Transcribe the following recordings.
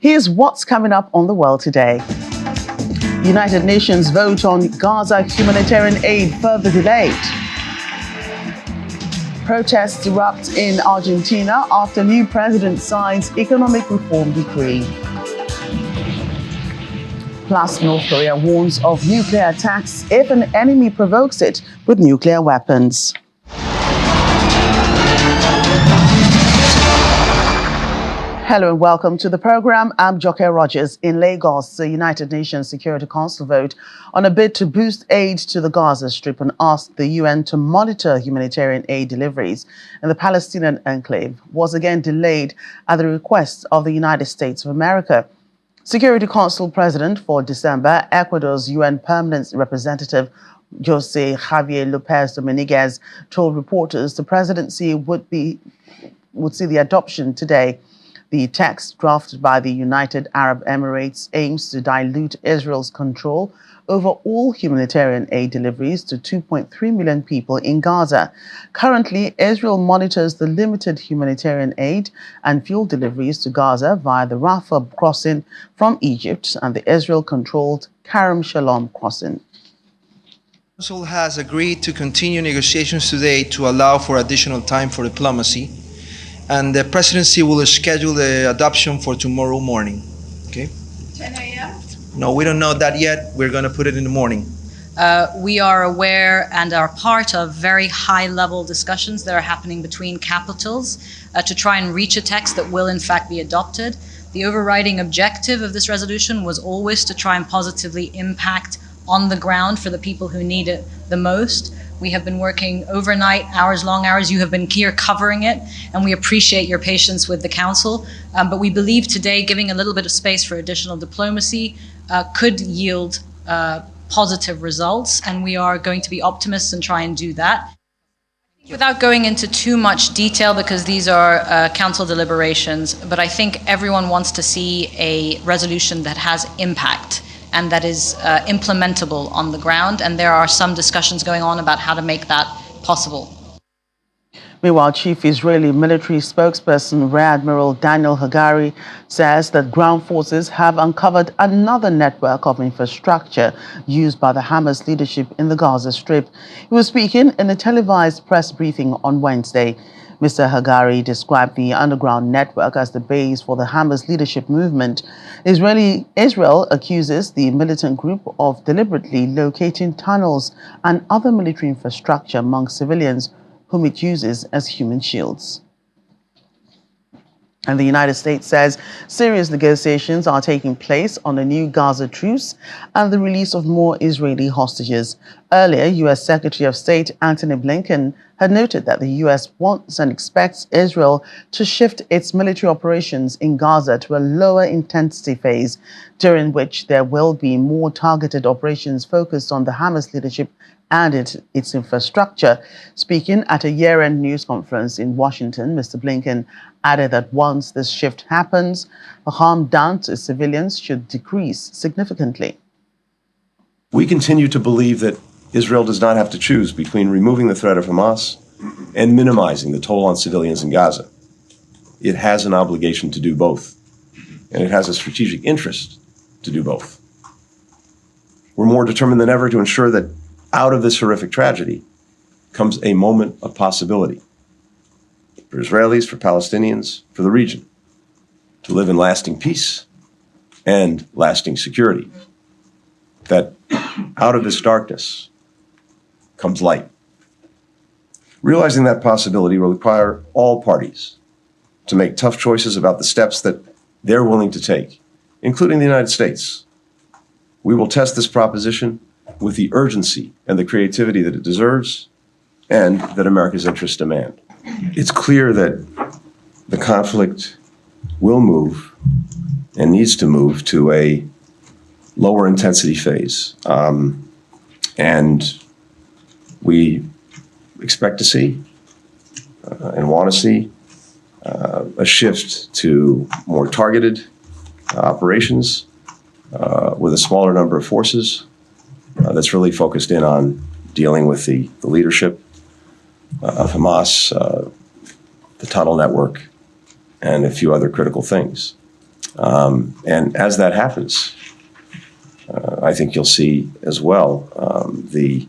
Here's what's coming up on the world today. United Nations vote on Gaza humanitarian aid further delayed. Protests erupt in Argentina after new president signs economic reform decree. Plus, North Korea warns of nuclear attacks if an enemy provokes it with nuclear weapons. Hello and welcome to the program. I'm Joke Rogers. In Lagos, the United Nations Security Council vote on a bid to boost aid to the Gaza Strip and asked the UN to monitor humanitarian aid deliveries in the Palestinian enclave was again delayed at the request of the United States of America. Security Council President for December, Ecuador's UN Permanent Representative Jose Javier Lopez Dominguez told reporters the presidency would see the adoption today. The text drafted by the United Arab Emirates aims to dilute Israel's control over all humanitarian aid deliveries to 2.3 million people in Gaza. Currently, Israel monitors the limited humanitarian aid and fuel deliveries to Gaza via the Rafah crossing from Egypt and the Israel-controlled Kerem Shalom crossing. The Council has agreed to continue negotiations today to allow for additional time for diplomacy. And the presidency will schedule the adoption for tomorrow morning. Okay? 10 a.m.? No, we don't know that yet. We're going to put it in the morning. We are aware and are part of very high-level discussions that are happening between capitals to try and reach a text that will in fact be adopted. The overriding objective of this resolution was always to try and positively impact on the ground for the people who need it the most. We have been working overnight, long hours. You have been here covering it, and we appreciate your patience with the Council. But we believe today giving a little bit of space for additional diplomacy could yield positive results, and we are going to be optimists and try and do that. Without going into too much detail, because these are Council deliberations, but I think everyone wants to see a resolution that has impact and that is implementable on the ground. And there are some discussions going on about how to make that possible. Meanwhile, Chief Israeli military spokesperson Rear Admiral Daniel Hagari says that ground forces have uncovered another network of infrastructure used by the Hamas leadership in the Gaza Strip. He was speaking in a televised press briefing on Wednesday. Mr. Hagari described the underground network as the base for the Hamas leadership movement. Israel accuses the militant group of deliberately locating tunnels and other military infrastructure among civilians whom it uses as human shields. And the United States says serious negotiations are taking place on a new Gaza truce and the release of more Israeli hostages. Earlier, U.S. Secretary of State Antony Blinken had noted that the U.S. wants and expects Israel to shift its military operations in Gaza to a lower intensity phase, during which there will be more targeted operations focused on the Hamas leadership and its infrastructure. Speaking at a year-end news conference in Washington, Mr. Blinken added that once this shift happens, the harm done to civilians should decrease significantly. We continue to believe that Israel does not have to choose between removing the threat of Hamas and minimizing the toll on civilians in Gaza. It has an obligation to do both, and it has a strategic interest to do both. We're more determined than ever to ensure that out of this horrific tragedy comes a moment of possibility for Israelis, for Palestinians, for the region, to live in lasting peace and lasting security. That out of this darkness comes light. Realizing that possibility will require all parties to make tough choices about the steps that they're willing to take, including the United States. We will test this proposition with the urgency and the creativity that it deserves and that America's interests demand. It's clear that the conflict will move and needs to move to a lower intensity phase. And we expect to see and want to see a shift to more targeted operations with a smaller number of forces that's really focused in on dealing with the leadership of Hamas, the tunnel network, and a few other critical things. And as that happens, I think you'll see as well the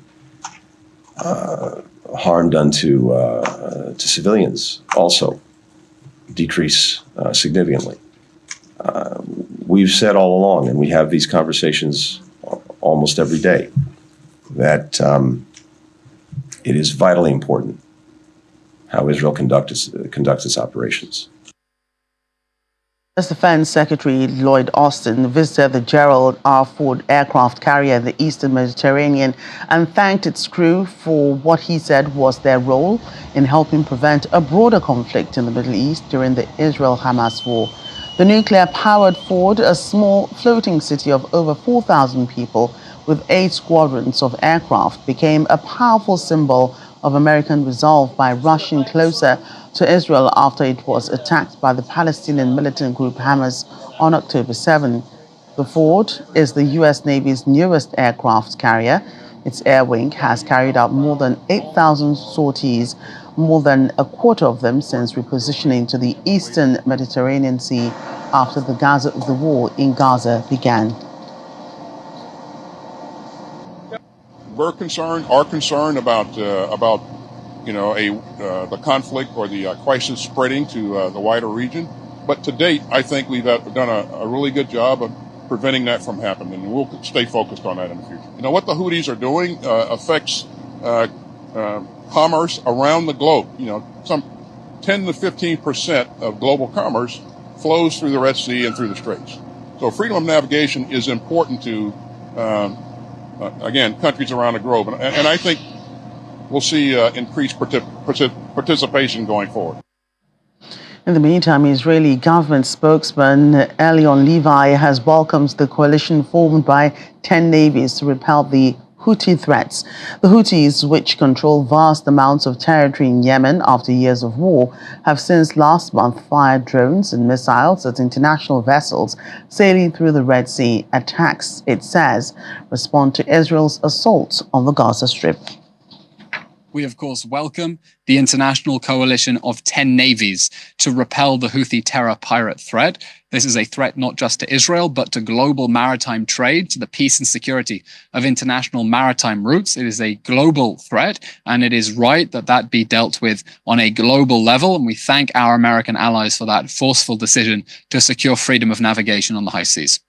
harm done to civilians also decrease significantly. We've said all along, and we have these conversations almost every day, that it is vitally important how Israel conducts its operations. U.S. Defense Secretary Lloyd Austin visited the Gerald R. Ford aircraft carrier in the eastern Mediterranean and thanked its crew for what he said was their role in helping prevent a broader conflict in the Middle East during the Israel-Hamas war. The nuclear-powered Ford, a small floating city of over 4,000 people with 8 squadrons of aircraft, became a powerful symbol of American resolve by rushing closer to Israel after it was attacked by the Palestinian militant group Hamas on October 7. The Ford is the U.S. Navy's newest aircraft carrier. Its air wing has carried out more than 8,000 sorties, more than a quarter of them since repositioning to the eastern Mediterranean Sea after the war in Gaza began. We're concerned, are concerned about the conflict or the crisis spreading to the wider region. But to date, I think we've done a really good job of preventing that from happening, and we'll stay focused on that in the future. What the Houthis are doing affects commerce around the globe. Some 10 to 15% of global commerce flows through the Red Sea and through the Straits. So freedom of navigation is important to again, countries around the globe. And I think we'll see increased participation going forward. In the meantime, Israeli government spokesman Elion Levi has welcomed the coalition formed by 10 navies to repel the Houthi threats. The Houthis, which control vast amounts of territory in Yemen after years of war, have since last month fired drones and missiles at international vessels sailing through the Red Sea. Attacks, it says, respond to Israel's assault on the Gaza Strip. We, of course, welcome the international coalition of 10 navies to repel the Houthi terror pirate threat. This is a threat not just to Israel, but to global maritime trade, to the peace and security of international maritime routes. It is a global threat, and it is right that that be dealt with on a global level. And we thank our American allies for that forceful decision to secure freedom of navigation on the high seas.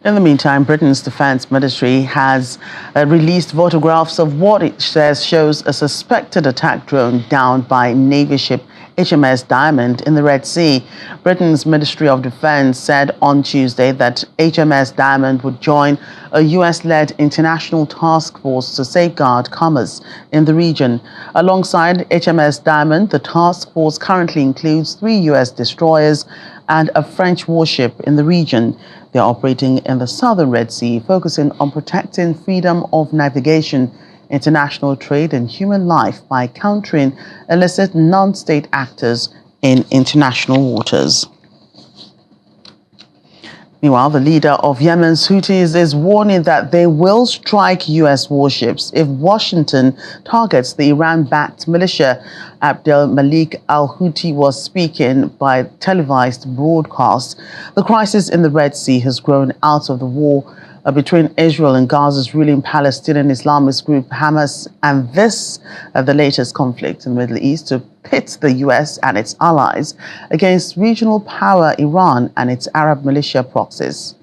In the meantime, Britain's defense ministry has released photographs of what it says shows a suspected attack drone downed by Navy ship HMS Diamond in the Red Sea. Britain's Ministry of Defense said on Tuesday that HMS Diamond would join a US-led international task force to safeguard commerce in the region. Alongside HMS Diamond, the task force currently includes 3 US destroyers and a French warship in the region. They are operating in the southern Red Sea, focusing on protecting freedom of navigation, international trade, and human life by countering illicit non-state actors in international waters. Meanwhile, the leader of Yemen's Houthis is warning that they will strike U.S. warships if Washington targets the Iran-backed militia. Abdel Malik al-Houthi was speaking by televised broadcast. The crisis in the Red Sea has grown out of the war between Israel and Gaza's ruling Palestinian Islamist group Hamas, and this, the latest conflict in the Middle East, to pit the U.S. and its allies against regional power Iran and its Arab militia proxies.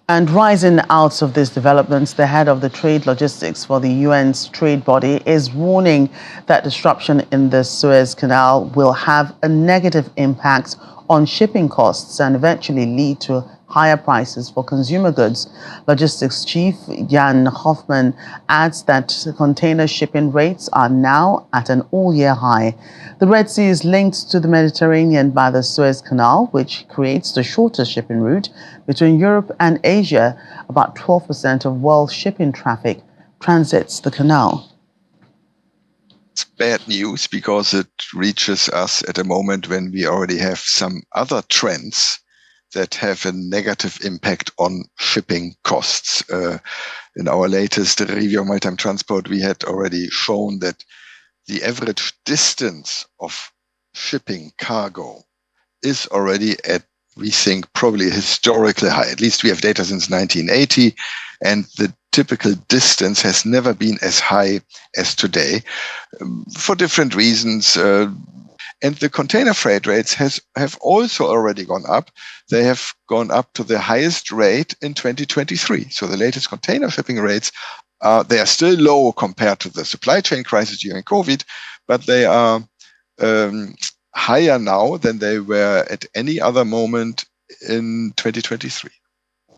And rising out of these developments, the head of the trade logistics for the UN's trade body is warning that disruption in the Suez Canal will have a negative impact on shipping costs and eventually lead to higher prices for consumer goods. Logistics chief Jan Hoffman adds that container shipping rates are now at an all-year high. The Red Sea is linked to the Mediterranean by the Suez Canal, which creates the shortest shipping route between Europe and Asia. About 12% of world shipping traffic transits the canal. It's bad news because it reaches us at a moment when we already have some other trends that have a negative impact on shipping costs. In our latest review of maritime transport, we had already shown that the average distance of shipping cargo is already at, we think, probably historically high. At least we have data since 1980, and the typical distance has never been as high as today for different reasons. And the container freight rates have also already gone up. They have gone up to the highest rate in 2023. So the latest container shipping rates, they are still low compared to the supply chain crisis during COVID, but they are higher now than they were at any other moment in 2023.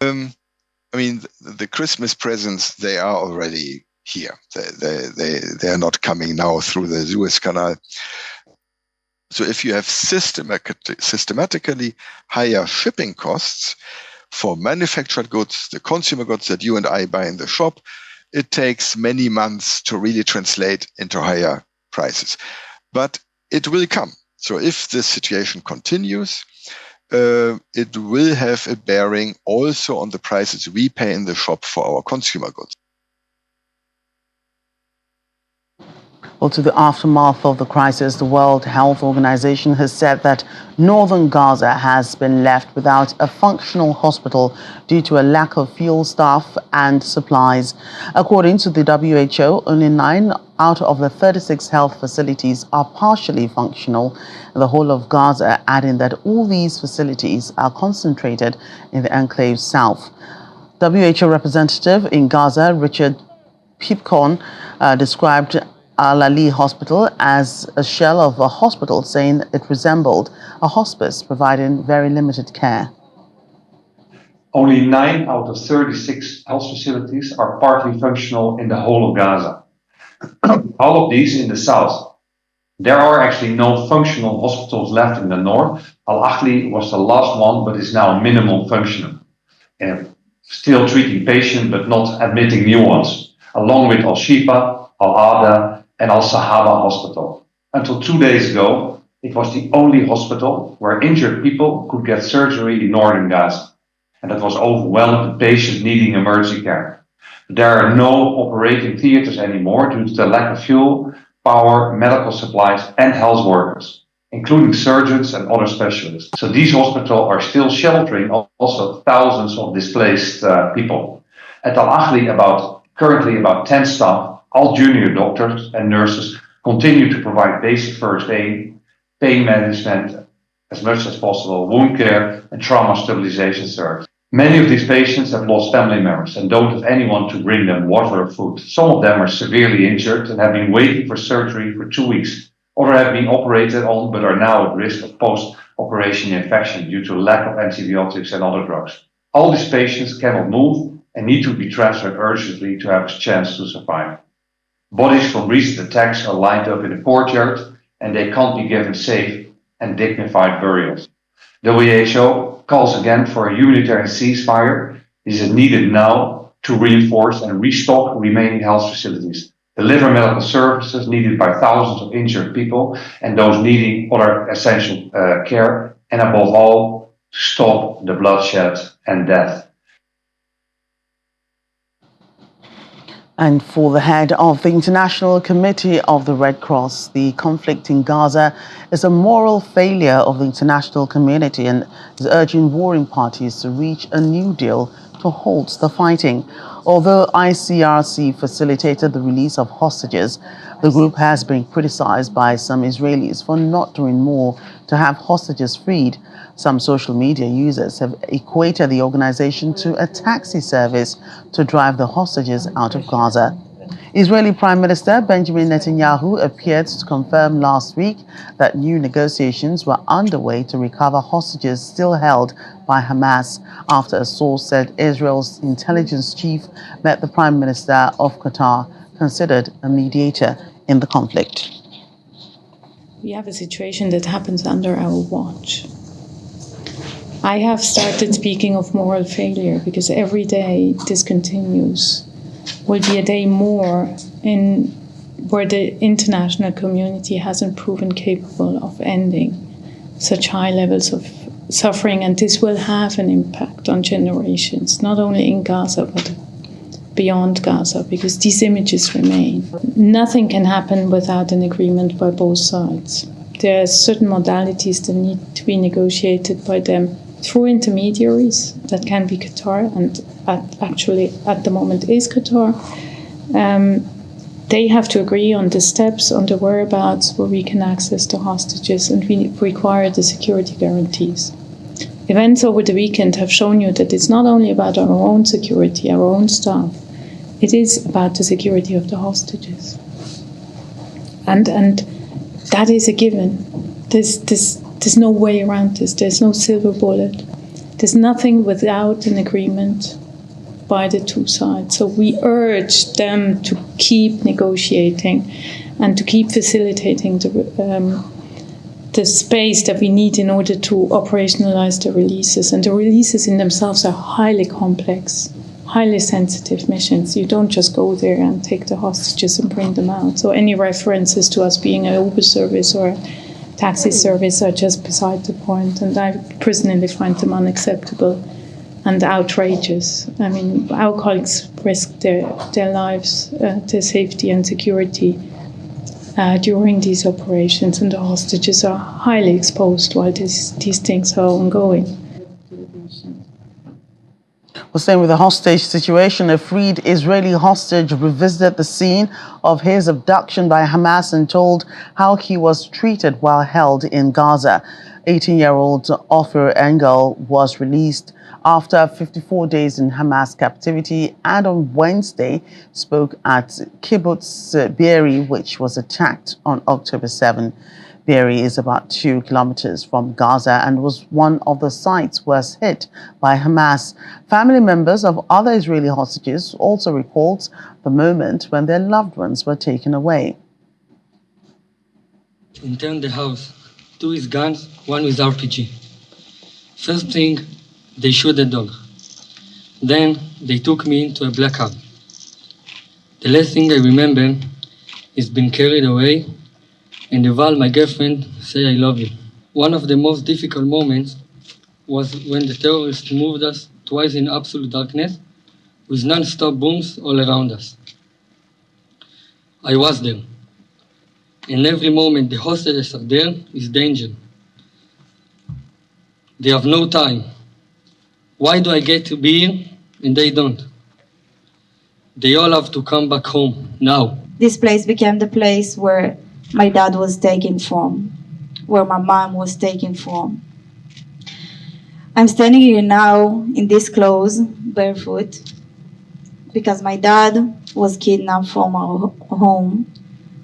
I mean, the Christmas presents, they are already here. They are not coming now through the Suez Canal. So if you have systematically higher shipping costs for manufactured goods, the consumer goods that you and I buy in the shop, it takes many months to really translate into higher prices. But it will come. So if this situation continues, it will have a bearing also on the prices we pay in the shop for our consumer goods. Well, to the aftermath of the crisis, the World Health Organization has said that northern Gaza has been left without a functional hospital due to a lack of field staff and supplies. According to the WHO, only 9 out of the 36 health facilities are partially functional in the whole of Gaza, adding that all these facilities are concentrated in the enclave south. WHO representative in Gaza, Richard Pipcorn, described Al-Ali Hospital as a shell of a hospital, saying it resembled a hospice providing very limited care. Only 9 out of 36 health facilities are partly functional in the whole of Gaza. All of these in the south. There are actually no functional hospitals left in the north. Al-Ahli was the last one, but is now minimal functional. Still treating patients, but not admitting new ones, along with Al-Shifa, Al-Ada, and Al-Sahaba Hospital. Until 2 days ago, it was the only hospital where injured people could get surgery in northern Gaza. And that was overwhelmed with patients needing emergency care. There are no operating theaters anymore due to the lack of fuel, power, medical supplies, and health workers, including surgeons and other specialists. So these hospitals are still sheltering also thousands of displaced people. At Al-Ahli, currently about 10 staff, all junior doctors and nurses, continue to provide basic first aid, pain management as much as possible, wound care, and trauma stabilization service. Many of these patients have lost family members and don't have anyone to bring them water or food. Some of them are severely injured and have been waiting for surgery for 2 weeks. Others have been operated on but are now at risk of post-operation infection due to lack of antibiotics and other drugs. All these patients cannot move and need to be transferred urgently to have a chance to survive. Bodies from recent attacks are lined up in the courtyard and they can't be given safe and dignified burials. The WHO calls again for a humanitarian ceasefire. This is needed now to reinforce and restock remaining health facilities, deliver medical services needed by thousands of injured people and those needing other essential care, and above all, to stop the bloodshed and death. And for the head of the International Committee of the Red Cross, the conflict in Gaza is a moral failure of the international community and is urging warring parties to reach a new deal to halt the fighting. Although ICRC facilitated the release of hostages, the group has been criticized by some Israelis for not doing more to have hostages freed. Some social media users have equated the organization to a taxi service to drive the hostages out of Gaza. Israeli Prime Minister Benjamin Netanyahu appeared to confirm last week that new negotiations were underway to recover hostages still held by Hamas after a source said Israel's intelligence chief met the Prime Minister of Qatar, considered a mediator in the conflict. We have a situation that happens under our watch. I have started speaking of moral failure because every day this continues will be a day more where the international community hasn't proven capable of ending such high levels of suffering, and this will have an impact on generations, not only in Gaza but beyond Gaza, because these images remain. Nothing can happen without an agreement by both sides. there are certain modalities that need to be negotiated by them through intermediaries. That can be Qatar, and actually at the moment is Qatar. They have to agree on the steps, on the whereabouts where we can access the hostages, and we require the security guarantees. Events over the weekend have shown you that it's not only about our own security, our own staff, it is about the security of the hostages. And that is a given. There's no way around this. There's no silver bullet. There's nothing without an agreement by the two sides. So we urge them to keep negotiating and to keep facilitating the space that we need in order to operationalize the releases. And the releases in themselves are highly complex, highly sensitive missions. You don't just go there and take the hostages and bring them out. So any references to us being an Uber service or a taxi service are just beside the point. And I personally find them unacceptable and outrageous. I mean, our colleagues risk their lives, their safety and security during these operations, and the hostages are highly exposed while these things are ongoing. Well, staying with the hostage situation, a freed Israeli hostage revisited the scene of his abduction by Hamas and told how he was treated while held in Gaza. 18-year-old Ofer Engel was released after 54 days in Hamas captivity and on Wednesday spoke at Kibbutz Be'eri, which was attacked on October 7. Be'eri is about 2 kilometers from Gaza and was one of the sites worst hit by Hamas. Family members of other Israeli hostages also recalled the moment when their loved ones were taken away. Interned the house, 2 with guns, 1 with RPG. First thing, they shot the dog. Then they took me into a black cab. The last thing I remember is being carried away, and Yuval, my girlfriend, say I love you. One of the most difficult moments was when the terrorists moved us twice in absolute darkness with non-stop booms all around us. I was there, and every moment the hostages are there is danger. They have no time. Why do I get to be here and they don't? They all have to come back home now. This place became the place where my dad was taken from, where my mom was taken from. I'm standing here now in these clothes, barefoot, because my dad was kidnapped from our home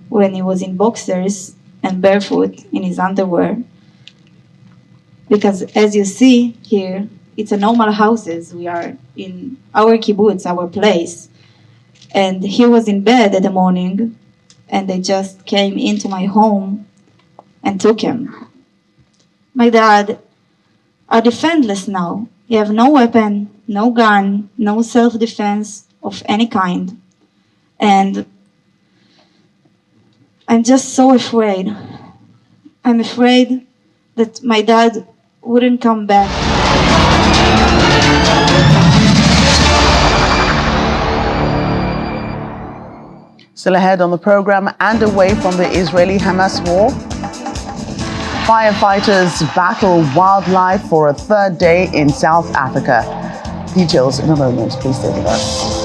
when he was in boxers and barefoot in his underwear. Because as you see here, it's a normal houses. We are in our kibbutz, our place. And he was in bed in the morning, and they just came into my home and took him. My dad are defenseless now. He have no weapon, no gun, no self-defense of any kind. And I'm just so afraid. I'm afraid that my dad wouldn't come back. Still ahead on the program and away from the Israeli-Hamas war, firefighters battle wildlife for a third day in South Africa. Details in a moment. Please stay with us.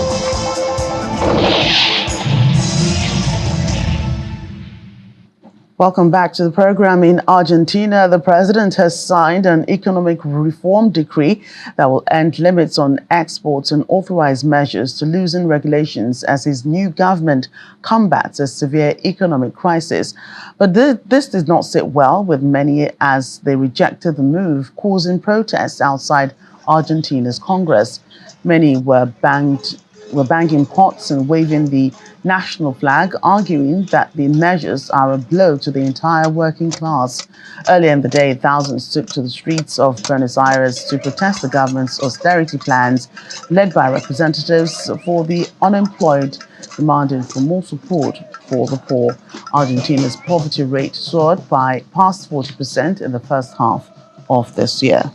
Welcome back to the program. In Argentina, the president has signed an economic reform decree that will end limits on exports and authorize measures to loosen regulations as his new government combats a severe economic crisis. But this did not sit well with many as they rejected the move, causing protests outside Argentina's Congress. Many were banging pots and waving the national flag, arguing that the measures are a blow to the entire working class. Earlier in the day, thousands took to the streets of Buenos Aires to protest the government's austerity plans, led by representatives for the unemployed, demanding for more support for the poor. Argentina's poverty rate soared by past 40% in the first half of this year.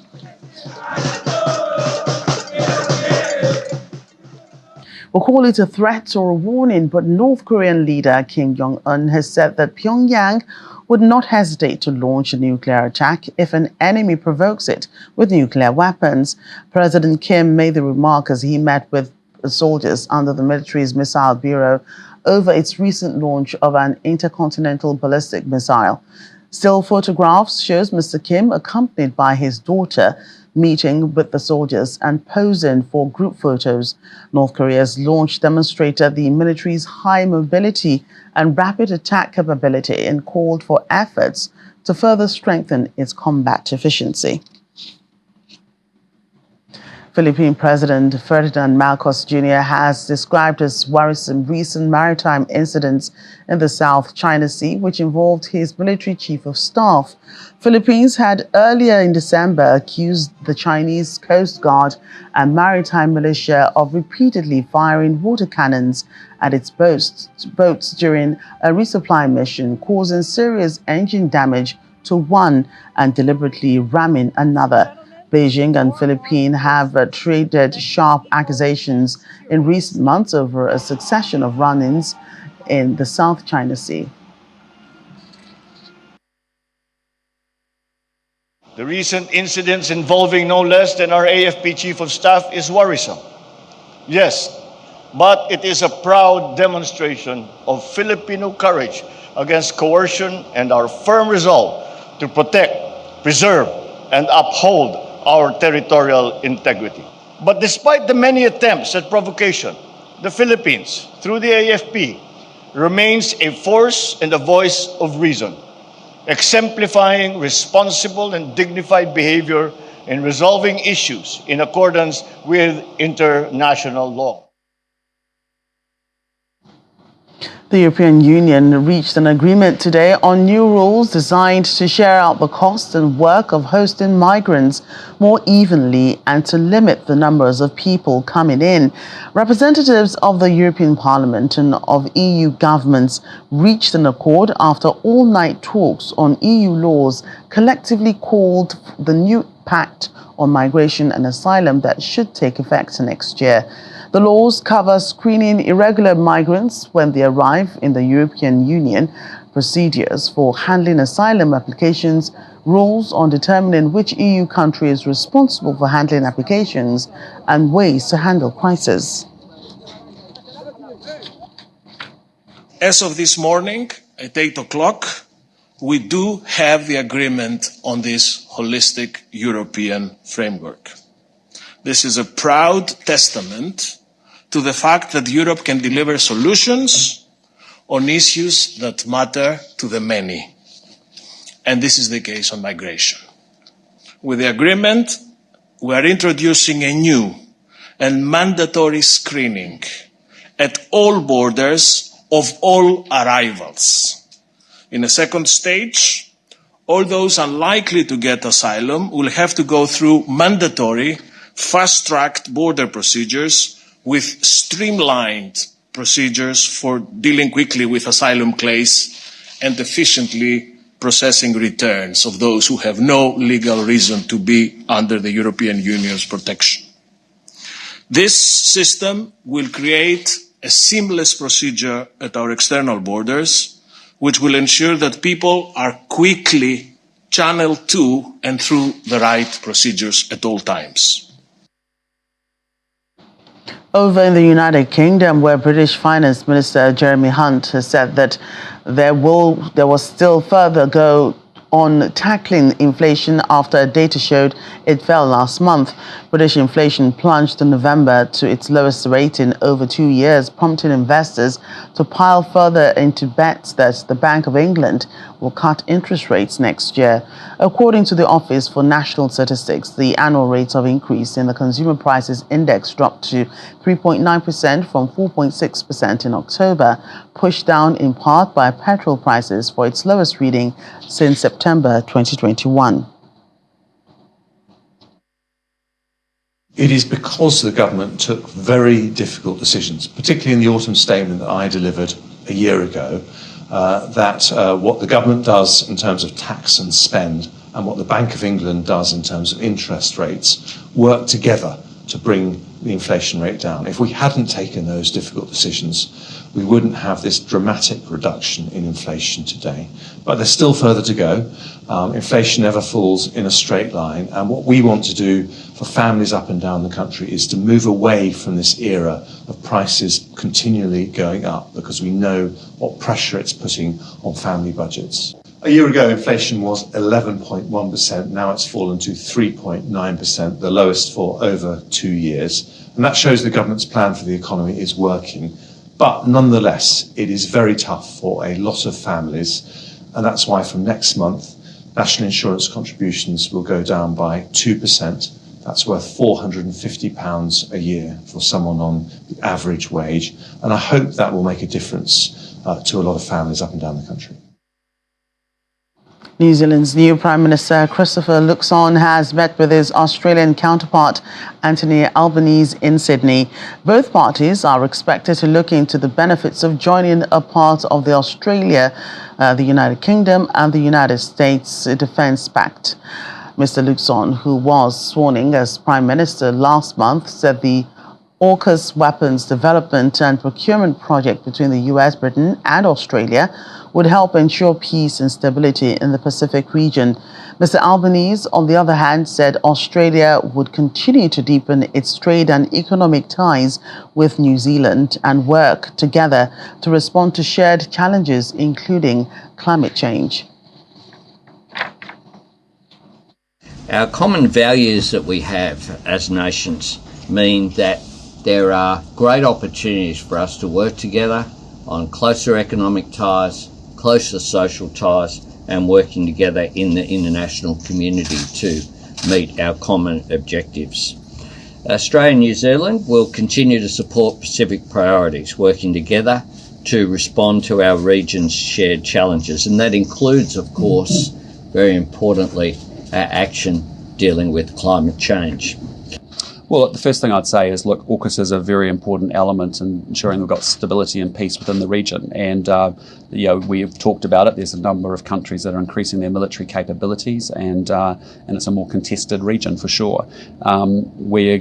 will call it a threat or a warning, but North Korean leader Kim Jong-un has said that Pyongyang would not hesitate to launch a nuclear attack if an enemy provokes it with nuclear weapons. President Kim made the remark as he met with soldiers under the military's Missile Bureau over its recent launch of an intercontinental ballistic missile. Still photographs shows Mr. Kim accompanied by his daughter meeting with the soldiers and posing for group photos. North Korea's launch demonstrated the military's high mobility and rapid attack capability and called for efforts to further strengthen its combat efficiency. Philippine President Ferdinand Marcos Jr. has described as worrisome recent maritime incidents in the South China Sea, which involved his military chief of staff. Philippines had earlier in December accused the Chinese Coast Guard and maritime militia of repeatedly firing water cannons at its boats during a resupply mission, causing serious engine damage to one and deliberately ramming another. Beijing and Philippines have traded sharp accusations in recent months over a succession of run-ins in the South China Sea. The recent incidents involving no less than our AFP Chief of Staff is worrisome. Yes, but it is a proud demonstration of Filipino courage against coercion and our firm resolve to protect, preserve, and uphold our territorial integrity. But despite the many attempts at provocation, the Philippines, through the AFP, remains a force and a voice of reason, exemplifying responsible and dignified behavior in resolving issues in accordance with international law. The European Union reached an agreement today on new rules designed to share out the cost and work of hosting migrants more evenly and to limit the numbers of people coming in. Representatives of the European Parliament and of EU governments reached an accord after all-night talks on EU laws collectively called the new Pact on Migration and Asylum that should take effect next year. The laws cover screening irregular migrants when they arrive in the European Union, procedures for handling asylum applications, rules on determining which EU country is responsible for handling applications, and ways to handle crisis. As of this morning, at 8 o'clock, we do have the agreement on this holistic European framework. This is a proud testament to the fact that Europe can deliver solutions on issues that matter to the many. And this is the case on migration. With the agreement, we are introducing a new and mandatory screening at all borders of all arrivals. In a second stage, all those unlikely to get asylum will have to go through mandatory, fast-tracked border procedures with streamlined procedures for dealing quickly with asylum claims and efficiently processing returns of those who have no legal reason to be under the European Union's protection. This system will create a seamless procedure at our external borders, which will ensure that people are quickly channeled to and through the right procedures at all times. Over in the United Kingdom, where British Finance Minister Jeremy Hunt has said that there will still further go on tackling inflation after data showed it fell last month. British inflation plunged in November to its lowest rate in over 2 years, prompting investors to pile further into bets that the Bank of England will cut interest rates next year. According to the Office for National Statistics, the annual rate of increase in the Consumer Prices Index dropped to 3.9% from 4.6% in October, pushed down in part by petrol prices for its lowest reading since September 2021. It is because the government took very difficult decisions, particularly in the autumn statement that I delivered a year ago, that what the government does in terms of tax and spend and what the Bank of England does in terms of interest rates work together to bring the inflation rate down. If we hadn't taken those difficult decisions, we wouldn't have this dramatic reduction in inflation today. But there's still further to go. Inflation never falls in a straight line. And what we want to do for families up and down the country is to move away from this era of prices continually going up, because we know what pressure it's putting on family budgets. A year ago, inflation was 11.1%. Now it's fallen to 3.9%, the lowest for over 2 years. And that shows the government's plan for the economy is working. But nonetheless, it is very tough for a lot of families. And that's why from next month, national insurance contributions will go down by 2%. That's worth £450 a year for someone on the average wage. And I hope that will make a difference to a lot of families up and down the country. New Zealand's new Prime Minister Christopher Luxon has met with his Australian counterpart Anthony Albanese in Sydney. Both parties are expected to look into the benefits of joining a part of the Australia, the United Kingdom and the United States Defence Pact. Mr. Luxon, who was sworn in as Prime Minister last month, said the AUKUS weapons development and procurement project between the US, Britain and Australia would help ensure peace and stability in the Pacific region. Mr. Albanese, on the other hand, said Australia would continue to deepen its trade and economic ties with New Zealand and work together to respond to shared challenges, including climate change. Our common values that we have as nations mean that there are great opportunities for us to work together on closer economic ties, closer social ties, and working together in the international community to meet our common objectives. Australia and New Zealand will continue to support Pacific priorities, working together to respond to our region's shared challenges. And that includes, of course, very importantly, our action dealing with climate change. Well, the first thing I'd say is, look, AUKUS is a very important element in ensuring we've got stability and peace within the region. And, we've talked about it. There's a number of countries that are increasing their military capabilities, and it's a more contested region for sure. We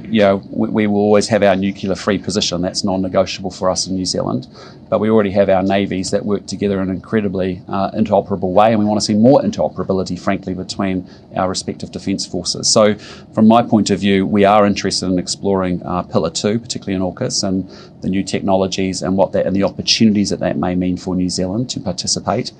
will always have our nuclear-free position. That's non-negotiable for us in New Zealand. But we already have our navies that work together in an incredibly interoperable way, and we want to see more interoperability, frankly, between our respective defence forces. So from my point of view, we are interested in exploring Pillar 2, particularly in AUKUS, and the new technologies and and the opportunities that may mean for New Zealand to participate.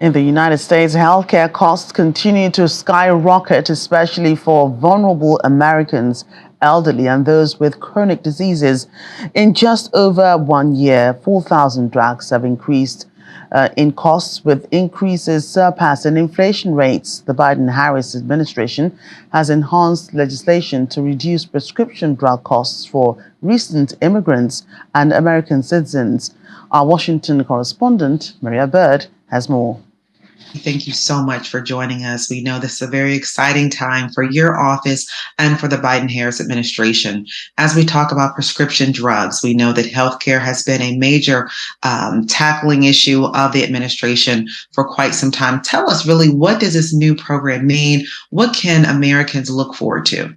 In the United States, healthcare costs continue to skyrocket, especially for vulnerable Americans, elderly and those with chronic diseases. In just over 1 year, 4,000 drugs have increased in costs, with increases surpassing inflation rates. The Biden-Harris administration has enhanced legislation to reduce prescription drug costs for recent immigrants and American citizens. Our Washington correspondent, Maria Bird, has more. Thank you so much for joining us. We know this is a very exciting time for your office and for the Biden-Harris administration. As we talk about prescription drugs, we know that healthcare has been a major tackling issue of the administration for quite some time. Tell us really, what does this new program mean? What can Americans look forward to?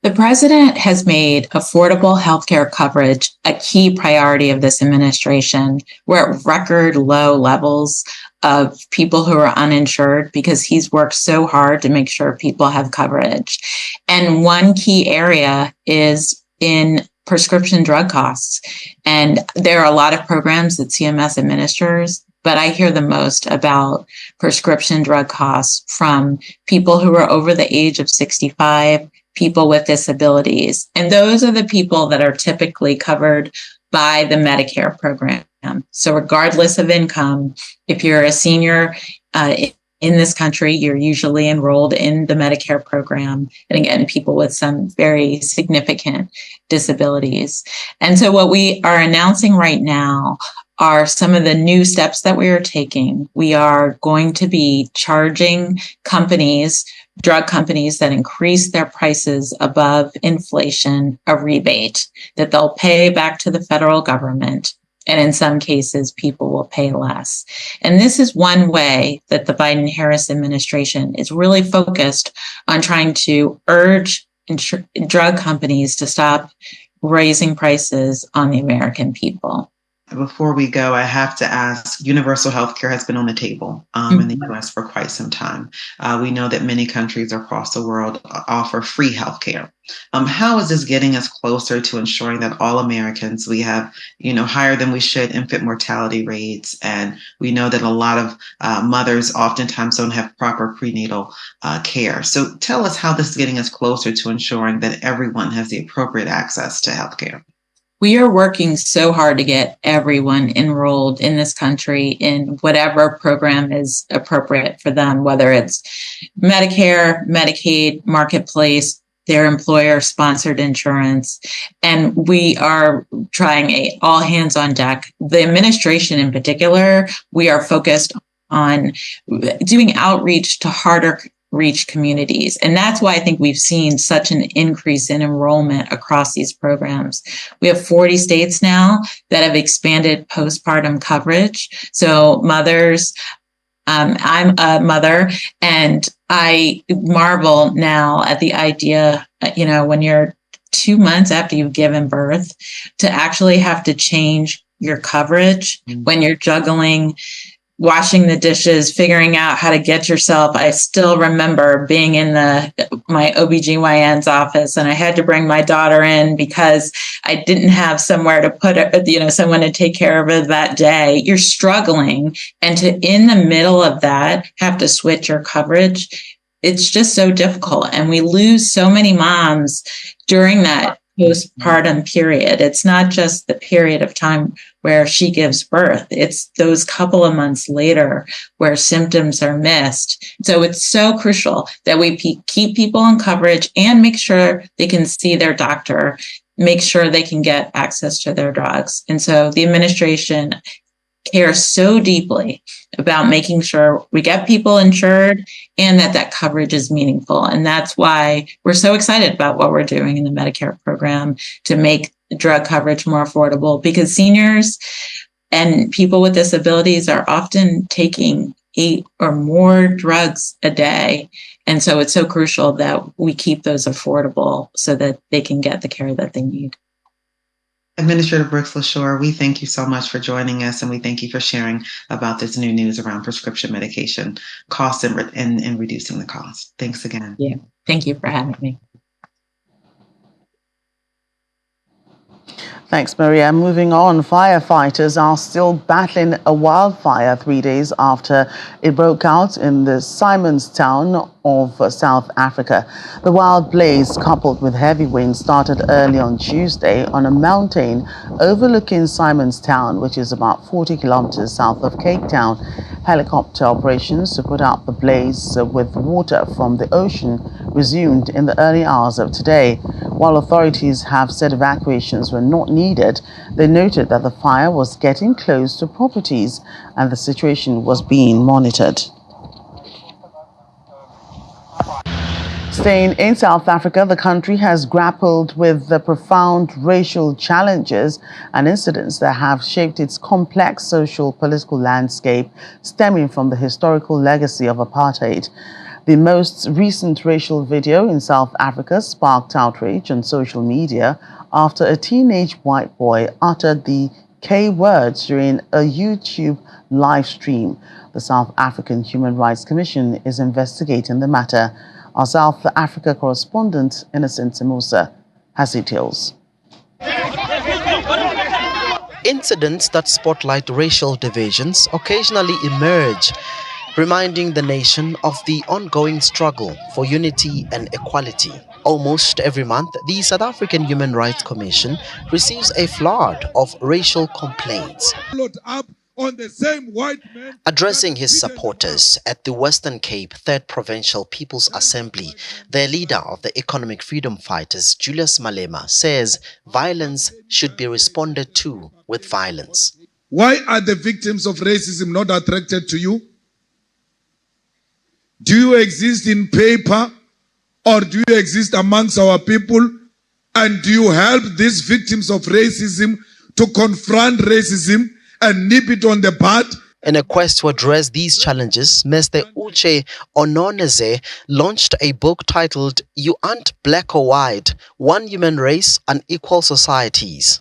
The president has made affordable healthcare coverage a key priority of this administration. We're at record low levels of people who are uninsured because he's worked so hard to make sure people have coverage. And one key area is in prescription drug costs. And there are a lot of programs that CMS administers, but I hear the most about prescription drug costs from people who are over the age of 65, people with disabilities. And those are the people that are typically covered by the Medicare program. So regardless of income, if you're a senior in this country, you're usually enrolled in the Medicare program. And again, people with some very significant disabilities. And so what we are announcing right now are some of the new steps that we are taking. We are going to be charging drug companies that increase their prices above inflation, a rebate that they'll pay back to the federal government. And in some cases, people will pay less. And this is one way that the Biden-Harris administration is really focused on trying to urge drug companies to stop raising prices on the American people. Before we go, I have to ask, universal health care has been on the table in the U.S. for quite some time. We know that many countries across the world offer free health care. How is this getting us closer to ensuring that all Americans, we have, higher than we should infant mortality rates, and we know that a lot of mothers oftentimes don't have proper prenatal care. So tell us how this is getting us closer to ensuring that everyone has the appropriate access to health care. We are working so hard to get everyone enrolled in this country in whatever program is appropriate for them, whether it's Medicare, Medicaid, Marketplace, their employer-sponsored insurance. And we are trying all hands on deck. The administration in particular, we are focused on doing outreach to harder reach communities. And that's why I think we've seen such an increase in enrollment across these programs. We have 40 states now that have expanded postpartum coverage. So mothers, I'm a mother, and I marvel now at the idea, when you're 2 months after you've given birth, to actually have to change your coverage when you're juggling washing the dishes, figuring out how to get yourself. I still remember being in my OBGYN's office, and I had to bring my daughter in because I didn't have somewhere to put her, someone to take care of her that day. You're struggling. And to, in the middle of that, have to switch your coverage. It's just so difficult. And we lose so many moms during that postpartum period. It's not just the period of time where she gives birth. It's those couple of months later where symptoms are missed. So it's so crucial that we keep people in coverage and make sure they can see their doctor, make sure they can get access to their drugs. And so the administration cares so deeply about making sure we get people insured and that coverage is meaningful. And that's why we're so excited about what we're doing in the Medicare program to make drug coverage more affordable, because seniors and people with disabilities are often taking 8 or more drugs a day. And so it's so crucial that we keep those affordable so that they can get the care that they need. Administrator Brooks-LaSure, we thank you so much for joining us, and we thank you for sharing about this new news around prescription medication costs and reducing the cost. Thanks again. Yeah, thank you for having me. Thanks, Maria. Moving on, firefighters are still battling a wildfire 3 days after it broke out in the Simons town of South Africa. The wild blaze, coupled with heavy winds, started early on Tuesday on a mountain overlooking Simons town, which is about 40 kilometers south of Cape Town. Helicopter operations to put out the blaze with water from the ocean resumed in the early hours of today. While authorities have said evacuations were not needed, they noted that the fire was getting close to properties and the situation was being monitored. Staying in South Africa, the country has grappled with the profound racial challenges and incidents that have shaped its complex social political landscape stemming from the historical legacy of apartheid. The most recent racial video in South Africa sparked outrage on social media after a teenage white boy uttered the K words during a YouTube live stream. The South African Human Rights Commission is investigating the matter. Our South Africa correspondent, Innocent Simusa, has details. Incidents that spotlight racial divisions occasionally emerge, reminding the nation of the ongoing struggle for unity and equality. Almost every month, the South African Human Rights Commission receives a flood of racial complaints. On the same white man. Addressing his supporters at the Western Cape 3rd Provincial People's Assembly, the leader of the Economic Freedom Fighters, Julius Malema, says violence should be responded to with violence. Why are the victims of racism not attracted to you? Do you exist in paper, or do you exist amongst our people? And do you help these victims of racism to confront racism and nip it on the bud. In a quest to address these challenges, Mr. Uche Ononeze launched a book titled You Aren't Black or White, One Human Race, Unequal Societies.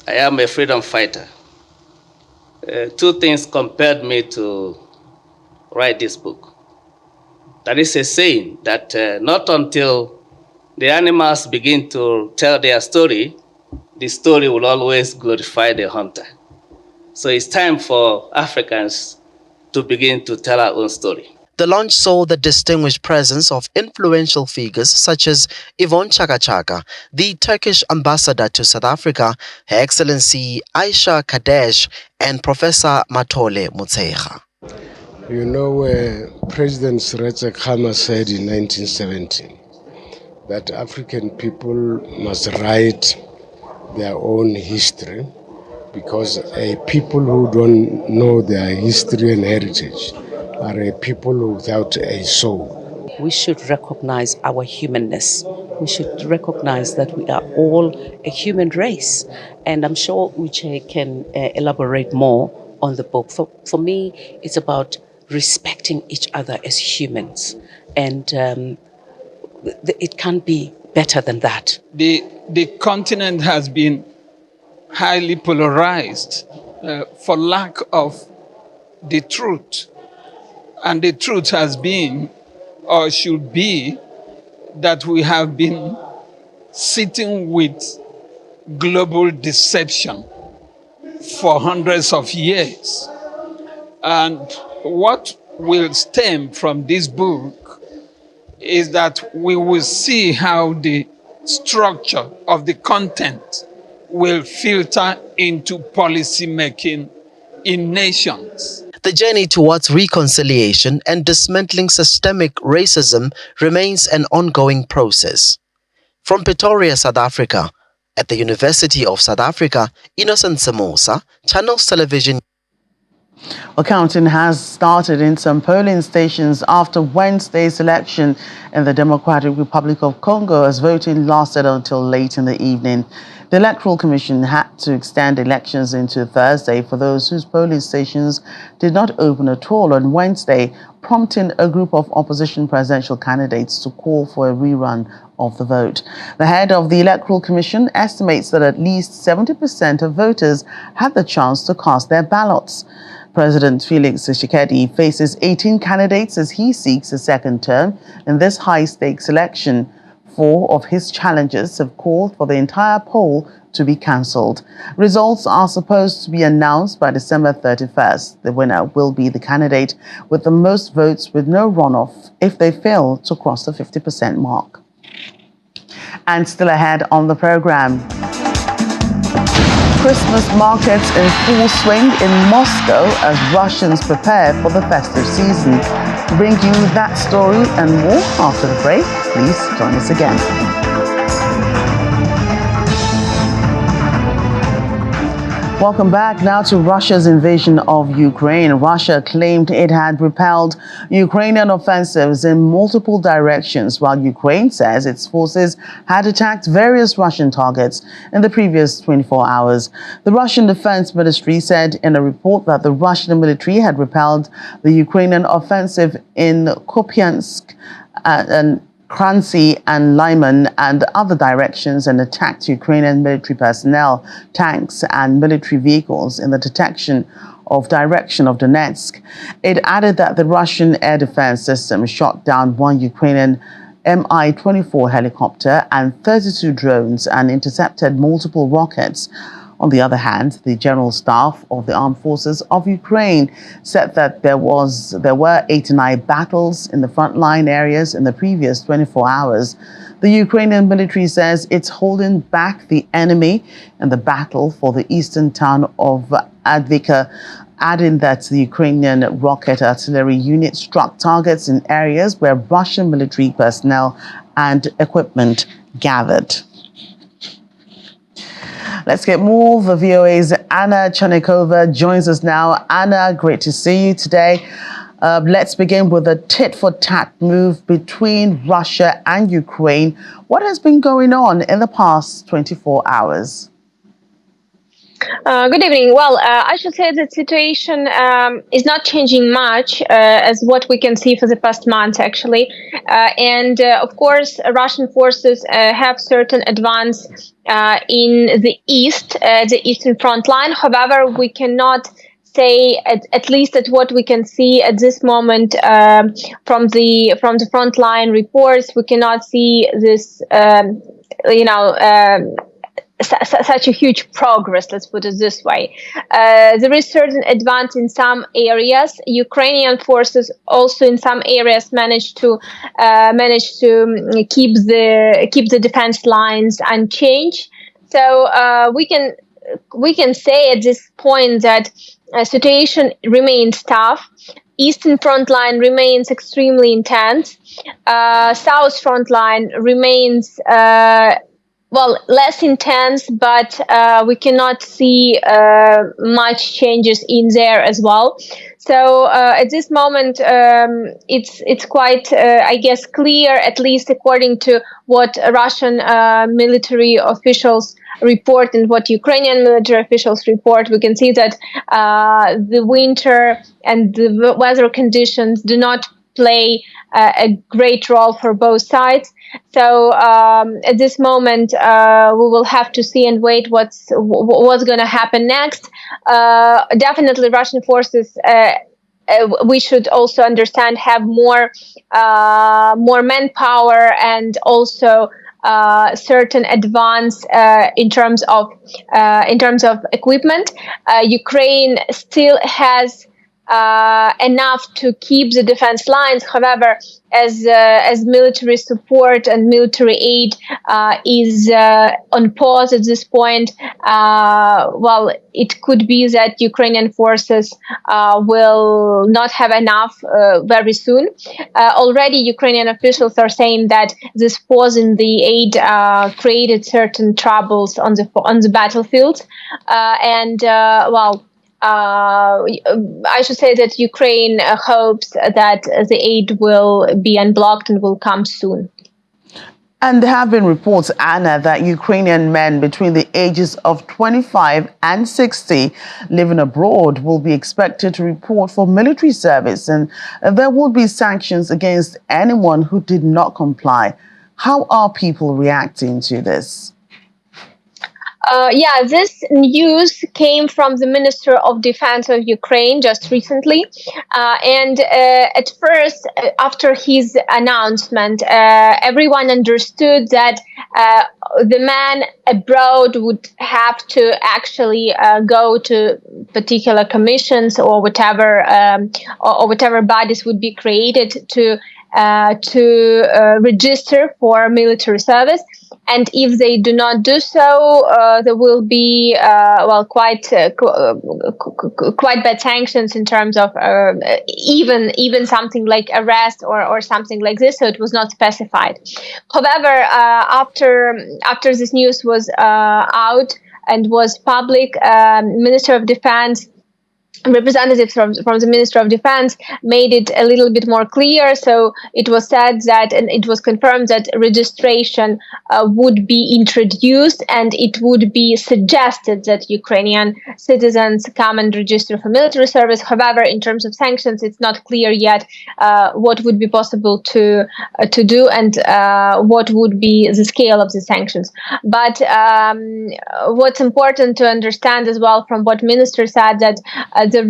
I am a freedom fighter. Two things compelled me to write this book. That is a saying that not until the animals begin to tell their story, the story will always glorify the hunter. So it's time for Africans to begin to tell our own story. The launch saw the distinguished presence of influential figures such as Yvonne Chaka Chaka, the Turkish ambassador to South Africa, Her Excellency Aisha Kadesh, and Professor Matole Mutseha. You know, President Seretse Khama said in 1970 that African people must write their own history, because a people who don't know their history and heritage are a people without a soul. We should recognize our humanness. We should recognize that we are all a human race. And I'm sure Uche can elaborate more on the book. For me, it's about respecting each other as humans. And it can't be better than that. The continent has been highly polarized for lack of the truth. And the truth has been, or should be, that we have been sitting with global deception for hundreds of years. And what will stem from this book is that we will see how the structure of the content will filter into policy making in nations. The journey towards reconciliation and dismantling systemic racism remains an ongoing process. From Pretoria, South Africa, at the University of South Africa, Innocent Samosa, Channels Television. Well, counting has started in some polling stations after Wednesday's election in the Democratic Republic of Congo, as voting lasted until late in the evening. The Electoral Commission had to extend elections into Thursday for those whose polling stations did not open at all on Wednesday, prompting a group of opposition presidential candidates to call for a rerun of the vote. The head of the Electoral Commission estimates that at least 70% of voters had the chance to cast their ballots. President Felix Tshisekedi faces 18 candidates as he seeks a second term in this high-stakes election. 4 of his challengers have called for the entire poll to be cancelled. Results are supposed to be announced by December 31st. The winner will be the candidate with the most votes with no runoff if they fail to cross the 50% mark. And still ahead on the program, Christmas markets in full swing in Moscow as Russians prepare for the festive season. To bring you that story and more after the break, please join us again. Welcome back now to Russia's invasion of Ukraine. Russia claimed it had repelled Ukrainian offensives in multiple directions, while Ukraine says its forces had attacked various Russian targets in the previous 24 hours. The Russian Defense Ministry said in a report that the Russian military had repelled the Ukrainian offensive in Kupiansk and Krancy and Lyman and other directions and attacked Ukrainian military personnel, tanks and military vehicles in the direction of Donetsk. It added that the Russian air defense system shot down 1 Ukrainian Mi-24 helicopter and 32 drones and intercepted multiple rockets. On the other hand, the General Staff of the Armed Forces of Ukraine said that there were 89 battles in the frontline areas in the previous 24 hours. The Ukrainian military says it's holding back the enemy in the battle for the eastern town of Advika, adding that the Ukrainian rocket artillery unit struck targets in areas where Russian military personnel and equipment gathered. Let's get more. The VOA's Anna Chanikova joins us now. Anna, great to see you today. Let's begin with a tit-for-tat move between Russia and Ukraine. What has been going on in the past 24 hours? Good evening. Well, I should say the situation is not changing much as what we can see for the past months, actually. And of course, Russian forces have certain advance in the east, the eastern front line. However, we cannot say, at least at what we can see at this moment from the front line reports, we cannot see this, such a huge progress, let's put it this way. There is certain advance in some areas. Ukrainian forces also in some areas managed to keep the defense lines unchanged. So we can say at this point that situation remains tough. Eastern front line remains extremely intense. South front line remains less intense, but we cannot see much changes in there as well. So at this moment, it's quite, I guess, clear, at least according to what Russian military officials report and what Ukrainian military officials report. We can see that the winter and the weather conditions do not play a great role for both sides. So at this moment, we will have to see and wait what's going to happen next. Definitely, Russian forces. We should also understand have more manpower and also certain advance in terms of equipment. Ukraine still has enough to keep the defense lines. However, as military support and military aid is on pause at this point, it could be that Ukrainian forces will not have enough very soon. Already, Ukrainian officials are saying that this pause in the aid created certain troubles on the battlefield, I should say that Ukraine hopes that the aid will be unblocked and will come soon. And there have been reports, Anna, that Ukrainian men between the ages of 25 and 60 living abroad will be expected to report for military service, and there will be sanctions against anyone who did not comply. How are people reacting to this? This news came from the Minister of Defense of Ukraine just recently. And at first, after his announcement, everyone understood that the man abroad would have to actually go to particular commissions or whatever bodies would be created to register for military service. And if they do not do so, there will be quite bad sanctions in terms of even something like arrest or something like this. So it was not specified. However, after this news was out and was public, Minister of Defense. Representatives from the Ministry of Defense made it a little bit more clear. So it was said that, and it was confirmed that registration would be introduced, and it would be suggested that Ukrainian citizens come and register for military service. However, in terms of sanctions, it's not clear yet what would be possible to do and what would be the scale of the sanctions. But what's important to understand as well from what Minister said, that there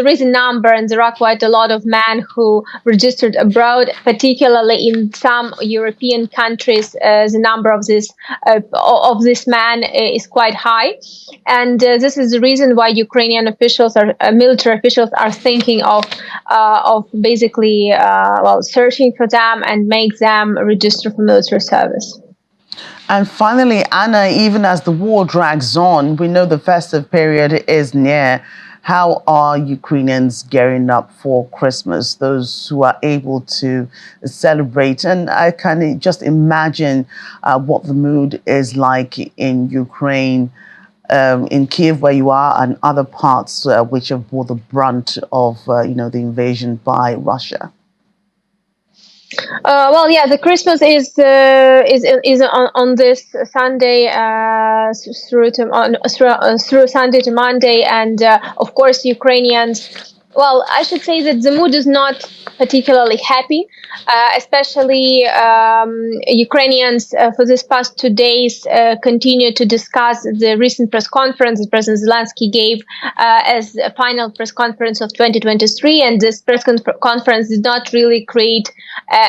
is a number, and there are quite a lot of men who registered abroad, particularly in some European countries. The number of this men is quite high, and this is the reason why Ukrainian officials military officials are thinking of basically searching for them and make them register for military service. And finally, Anna, even as the war drags on, we know the festive period is near. How are Ukrainians gearing up for Christmas, those who are able to celebrate? And I can just imagine what the mood is like in Ukraine, in Kiev where you are, and other parts which have bore the brunt of the invasion by Russia. Well, yeah, the Christmas is on this Sunday through Sunday to Monday, and of course, Ukrainians. Well, I should say that the mood is not particularly happy, especially Ukrainians for this past 2 days continue to discuss the recent press conference that President Zelensky gave as a final press conference of 2023, and this press conference did not really create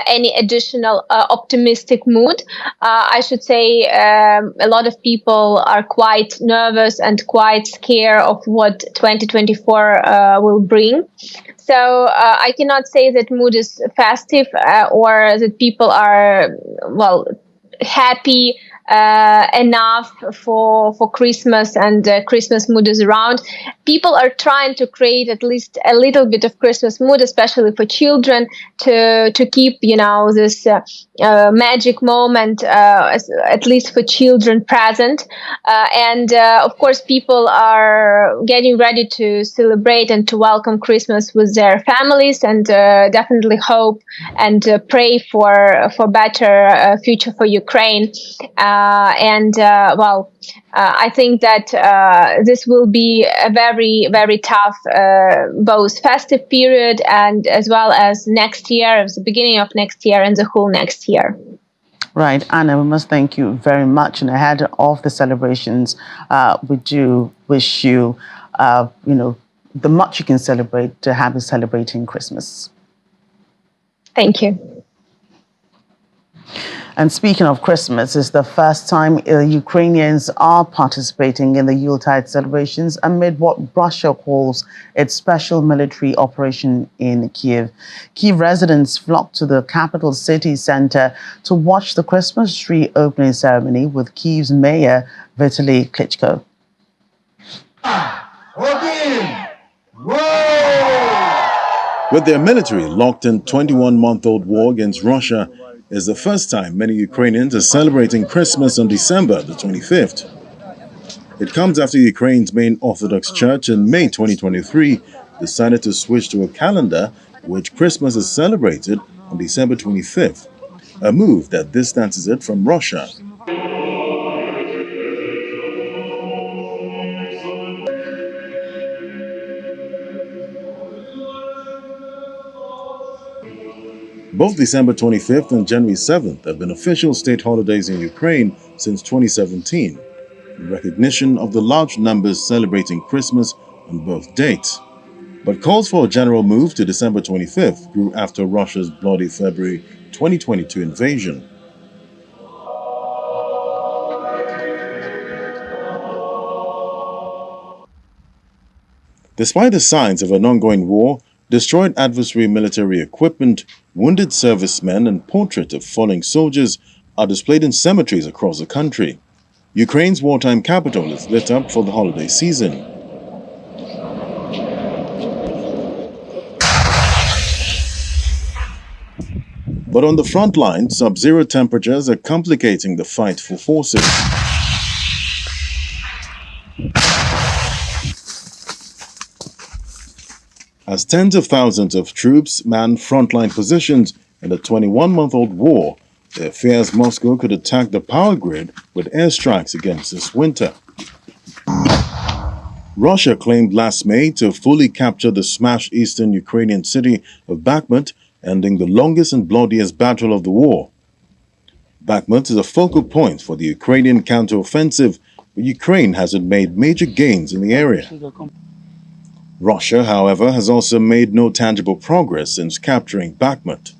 any additional optimistic mood. I should say a lot of people are quite nervous and quite scared of what 2024 will bring. So I cannot say that mood is festive or that people are, well, happy enough for Christmas and Christmas mood is around. People are trying to create at least a little bit of Christmas mood, especially for children, to keep, you know, this magic moment, at least for children, present. And of course, people are getting ready to celebrate and to welcome Christmas with their families, and definitely hope and pray for better future for Ukraine. I think that this will be a very, very tough both festive period and as well as next year, the beginning of next year and the whole next year. Right, Anna, we must thank you very much. And ahead of the celebrations, we do wish you, the much you can celebrate, to have you celebrating Christmas. Thank you. And speaking of Christmas, it's the first time Ukrainians are participating in the Yuletide celebrations amid what Russia calls its special military operation in Kyiv. Kyiv residents flocked to the capital city center to watch the Christmas tree opening ceremony with Kyiv's mayor, Vitaly Klitschko. With their military locked in 21-month-old war against Russia, is the first time many Ukrainians are celebrating Christmas on December the 25th. It comes after Ukraine's main Orthodox Church in May 2023 decided to switch to a calendar in which Christmas is celebrated on December 25th, a move that distances it from Russia. Both December 25th and January 7th have been official state holidays in Ukraine since 2017, in recognition of the large numbers celebrating Christmas on both dates. But calls for a general move to December 25th grew after Russia's bloody February 2022 invasion. Despite the signs of an ongoing war, destroyed adversary military equipment, wounded servicemen, and portraits of fallen soldiers are displayed in cemeteries across the country. Ukraine's wartime capital is lit up for the holiday season. But on the front line, sub-zero temperatures are complicating the fight for forces. As tens of thousands of troops man frontline positions in the 21-month-old war, there are fears Moscow could attack the power grid with airstrikes against this winter. Russia claimed last May to fully capture the smashed eastern Ukrainian city of Bakhmut, ending the longest and bloodiest battle of the war. Bakhmut is a focal point for the Ukrainian counteroffensive, but Ukraine hasn't made major gains in the area. Russia, however, has also made no tangible progress since capturing Bakhmut.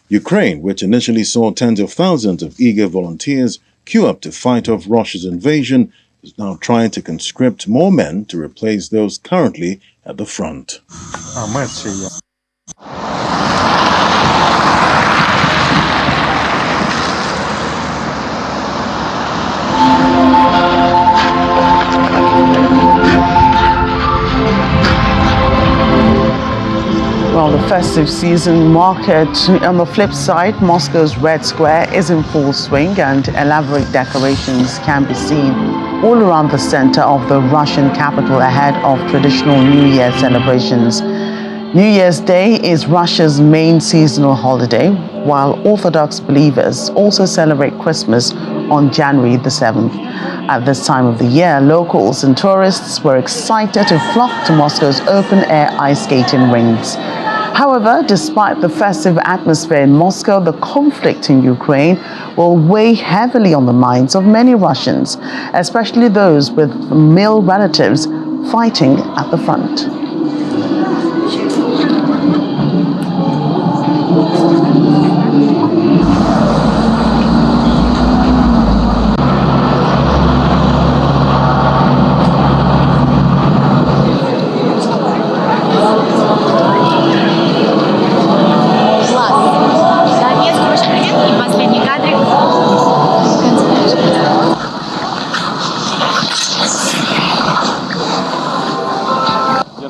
Ukraine, which initially saw tens of thousands of eager volunteers queue up to fight off Russia's invasion, is now trying to conscript more men to replace those currently at the front. Well, the festive season market, on the flip side, Moscow's Red Square is in full swing and elaborate decorations can be seen all around the center of the Russian capital ahead of traditional New Year celebrations. New Year's Day is Russia's main seasonal holiday. while Orthodox believers also celebrate Christmas on January the 7th. At this time of the year, locals and tourists were excited to flock to Moscow's open-air ice skating rinks. However, despite the festive atmosphere in Moscow, the conflict in Ukraine will weigh heavily on the minds of many Russians, especially those with male relatives fighting at the front.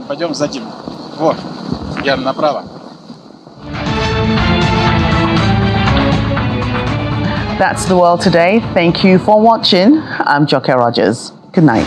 Пойдем за ним. Вот, Ян, направо. That's the world today. Thank you for watching. I'm Joke Rogers. Good night.